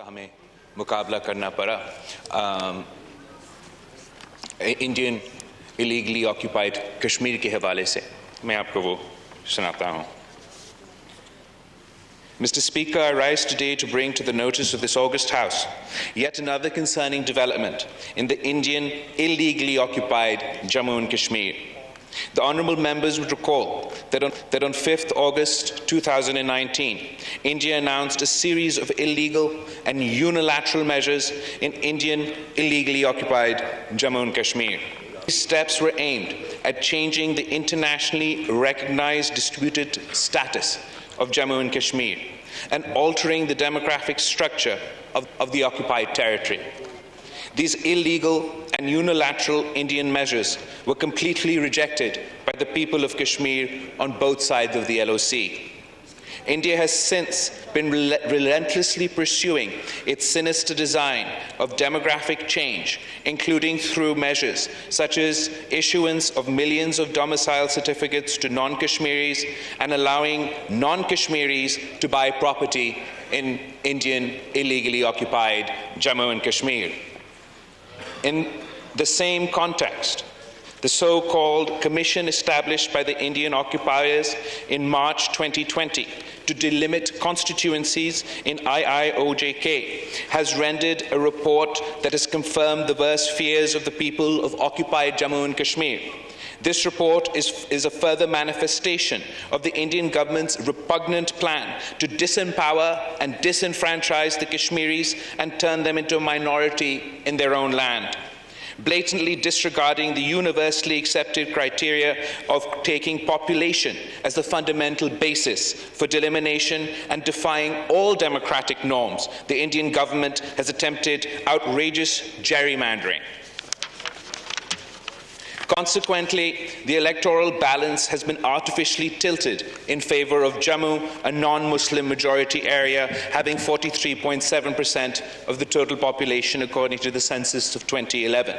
हमें मुकाबला करना पड़ा इंडियन इलीगली ऑक्यूपाइड कश्मीर के हवाले से मैं आपको वो सुनाता हूँ. Mr. Speaker, I rise today to bring to the notice of this august House yet another concerning development in the Indian illegally occupied Jammu and Kashmir. The honourable members would recall that on 5th August 2019, India announced a series of illegal and unilateral measures in Indian illegally occupied Jammu and Kashmir. These steps were aimed at changing the internationally recognised disputed status of Jammu and Kashmir and altering the demographic structure of the occupied territory. These illegal and unilateral Indian measures were completely rejected by the people of Kashmir on both sides of the LOC. India has since been relentlessly pursuing its sinister design of demographic change, including through measures such as issuance of millions of domicile certificates to non-Kashmiris and allowing non-Kashmiris to buy property in Indian illegally occupied Jammu and Kashmir. In the same context, the so-called commission established by the Indian occupiers in March 2020 to delimit constituencies in IIOJK has rendered a report that has confirmed the worst fears of the people of occupied Jammu and Kashmir. This report is a further manifestation of the Indian government's repugnant plan to disempower and disenfranchise the Kashmiris and turn them into a minority in their own land, blatantly disregarding the universally accepted criteria of taking population as the fundamental basis for delimitation and defying all democratic norms. The Indian government has attempted outrageous gerrymandering. Consequently, the electoral balance has been artificially tilted in favour of Jammu, a non-Muslim majority area, having 43.7% of the total population according to the census of 2011,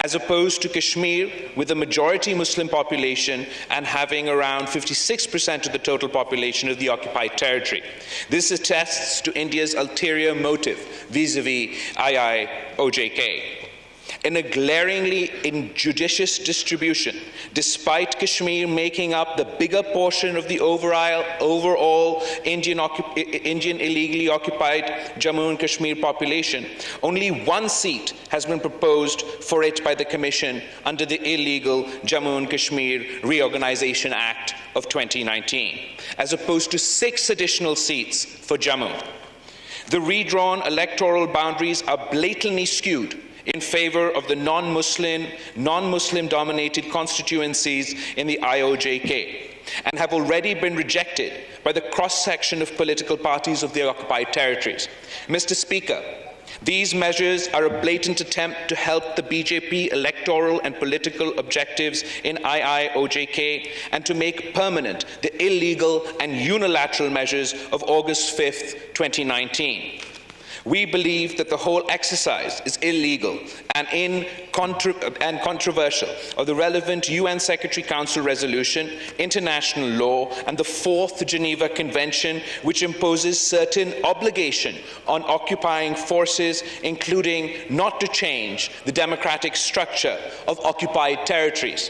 as opposed to Kashmir, with a majority Muslim population and having around 56% of the total population of the occupied territory. This attests to India's ulterior motive vis-à-vis IIOJK. In a glaringly injudicious distribution, despite Kashmir making up the bigger portion of the overall Indian illegally occupied Jammu and Kashmir population, only one seat has been proposed for it by the Commission under the illegal Jammu and Kashmir Reorganisation Act of 2019, as opposed to 6 additional seats for Jammu. The redrawn electoral boundaries are blatantly skewed in favour of the non-Muslim dominated constituencies in the IOJK and have already been rejected by the cross-section of political parties of the occupied territories. Mr. Speaker, these measures are a blatant attempt to help the BJP electoral and political objectives in IIOJK and to make permanent the illegal and unilateral measures of August 5th, 2019. We believe that the whole exercise is illegal and controversial of the relevant UN Secretary Council resolution, international law, and the 4th Geneva Convention, which imposes certain obligation on occupying forces, including not to change the democratic structure of occupied territories.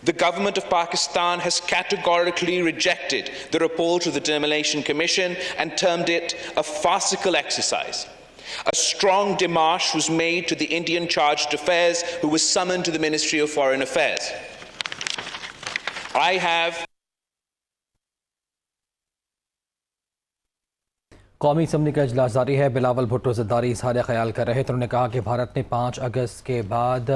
The government of Pakistan has categorically rejected the report of the Demolition Commission and termed it a farcical exercise. A strong démarche was made to the Indian Chargé d'Affaires, who was summoned to the Ministry of Foreign Affairs. I have कौमी assembly का इजलास जारी है. बिलावल भुट्टो ज़रदारी इज़हार ख्याल कर रहे थे. उन्होंने कहा कि भारत ने 5 अगस्त के बाद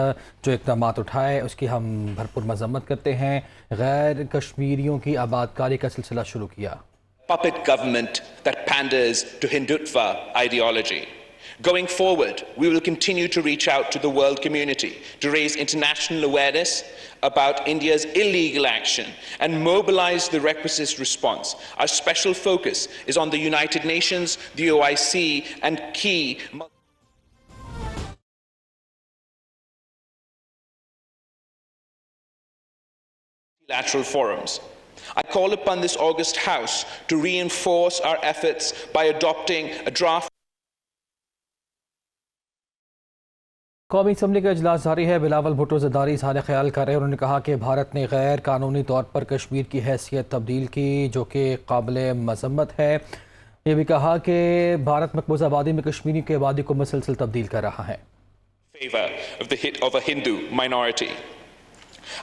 जो इक़दाम उठाए उसकी हम भरपूर मज़म्मत करते हैं. गैर कश्मीरियों की आबादकारी का सिलसिला शुरू किया. Puppet government that panders to Hindutva ideology. Going forward, we will continue to reach out to the world community to raise international awareness about India's illegal action and mobilize the requisite response. Our special focus is on the United Nations, the OIC, and key multilateral forums. I call upon this August House to reinforce our efforts by adopting a draft. कौमी assembly का इजलास जारी है। बिलावल भुट्टो ज़रदारी इज़हार ख्याल कर रहे हैं। उन्होंने कहा कि भारत ने गैर कानूनी तौर पर कश्मीर की हैसियत तब्दील की, जो कि काबिल मज़म्मत है। ये भी कहा कि भारत मकबूज़ आबादी में कश्मीरी की आबादी को मुसलसल तब्दील कर रहा है। Of a Hindu minority.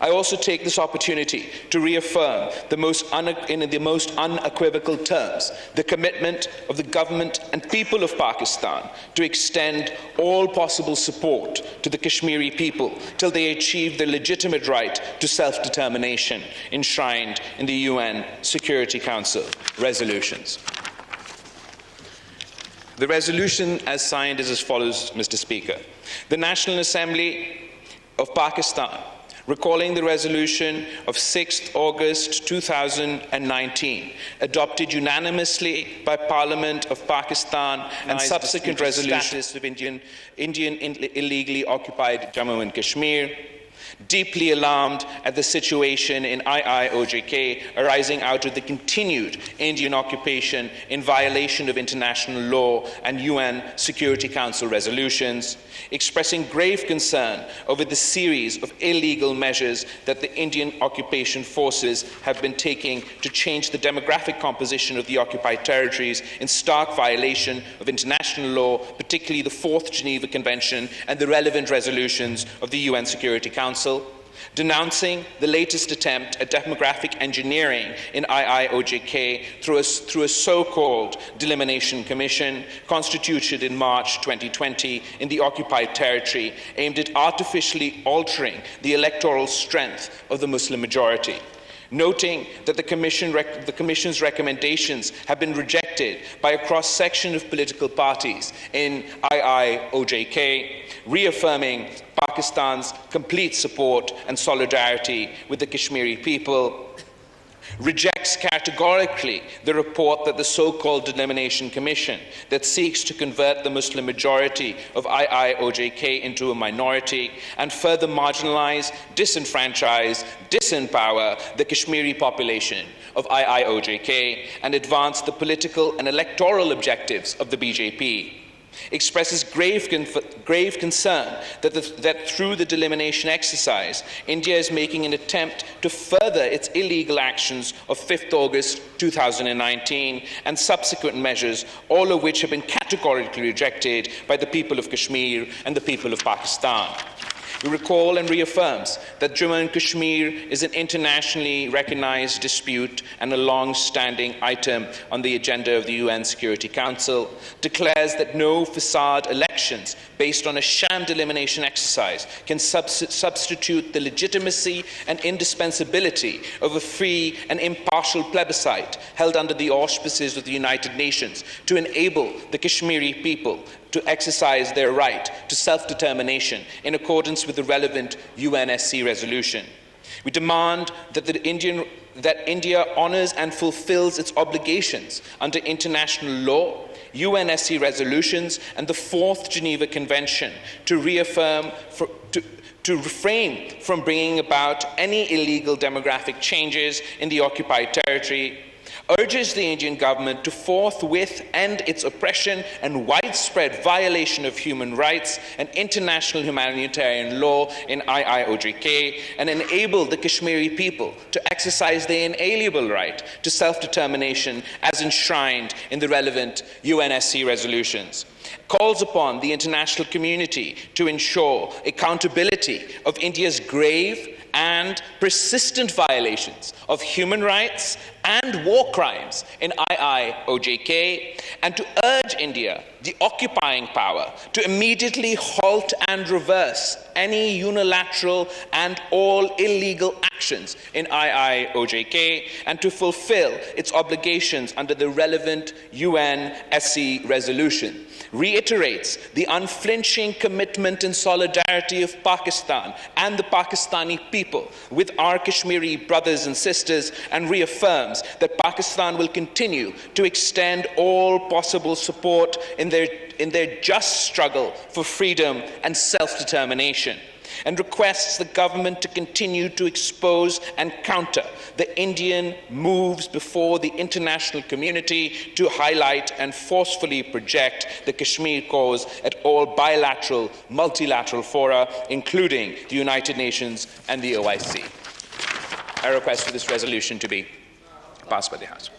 I also take this opportunity to reaffirm in the most unequivocal terms the commitment of the government and people of Pakistan to extend all possible support to the Kashmiri people till they achieve their legitimate right to self-determination enshrined in the UN Security Council resolutions. The resolution as signed is as follows, Mr. Speaker. The National Assembly of Pakistan, recalling the resolution of 6th August 2019, adopted unanimously by Parliament of Pakistan and subsequent resolutions of Indian illegally occupied Jammu and Kashmir, deeply alarmed at the situation in IIOJK arising out of the continued Indian occupation in violation of international law and UN Security Council resolutions, expressing grave concern over the series of illegal measures that the Indian occupation forces have been taking to change the demographic composition of the occupied territories in stark violation of international law, particularly the 4th Geneva Convention and the relevant resolutions of the UN Security Council, denouncing the latest attempt at demographic engineering in IIOJK through a so-called Delimitation Commission constituted in March 2020 in the occupied territory aimed at artificially altering the electoral strength of the Muslim majority. Noting that the Commission's recommendations have been rejected by a cross-section of political parties in IIOJK, reaffirming Pakistan's complete support and solidarity with the Kashmiri people, rejects categorically the report that the so-called Delimitation Commission that seeks to convert the Muslim majority of IIOJK into a minority and further marginalize, disenfranchise, disempower the Kashmiri population of IIOJK and advance the political and electoral objectives of the BJP. Expresses grave concern that through the delimitation exercise, India is making an attempt to further its illegal actions of 5th August 2019 and subsequent measures, all of which have been categorically rejected by the people of Kashmir and the people of Pakistan. He recalls and reaffirms that Jammu and Kashmir is an internationally recognized dispute and a long-standing item on the agenda of the UN Security Council, declares that no facade elections based on a sham delimitation exercise can substitute the legitimacy and indispensability of a free and impartial plebiscite held under the auspices of the United Nations to enable the Kashmiri people to exercise their right to self-determination in accordance with the relevant UNSC resolution. We demand that India honours and fulfills its obligations under international law, UNSC resolutions and the 4th Geneva Convention to refrain from bringing about any illegal demographic changes in the occupied territory, urges the Indian government to forthwith end its oppression and widespread violation of human rights and international humanitarian law in IIOJK and enable the Kashmiri people to exercise their inalienable right to self-determination as enshrined in the relevant UNSC resolutions. Calls upon the international community to ensure accountability of India's grave and persistent violations of human rights and war crimes in IIOJK, and to urge India, the occupying power, to immediately halt and reverse any unilateral and all illegal actions in IIOJK and to fulfill its obligations under the relevant UNSC resolution. Reiterates the unflinching commitment and solidarity of Pakistan and the Pakistani people with our Kashmiri brothers and sisters, and reaffirms that Pakistan will continue to extend all possible support in their just struggle for freedom and self-determination. and requests the government to continue to expose and counter the Indian moves before the international community to highlight and forcefully project the Kashmir cause at all bilateral, multilateral fora, including the United Nations and the OIC. I request for this resolution to be passed by the House.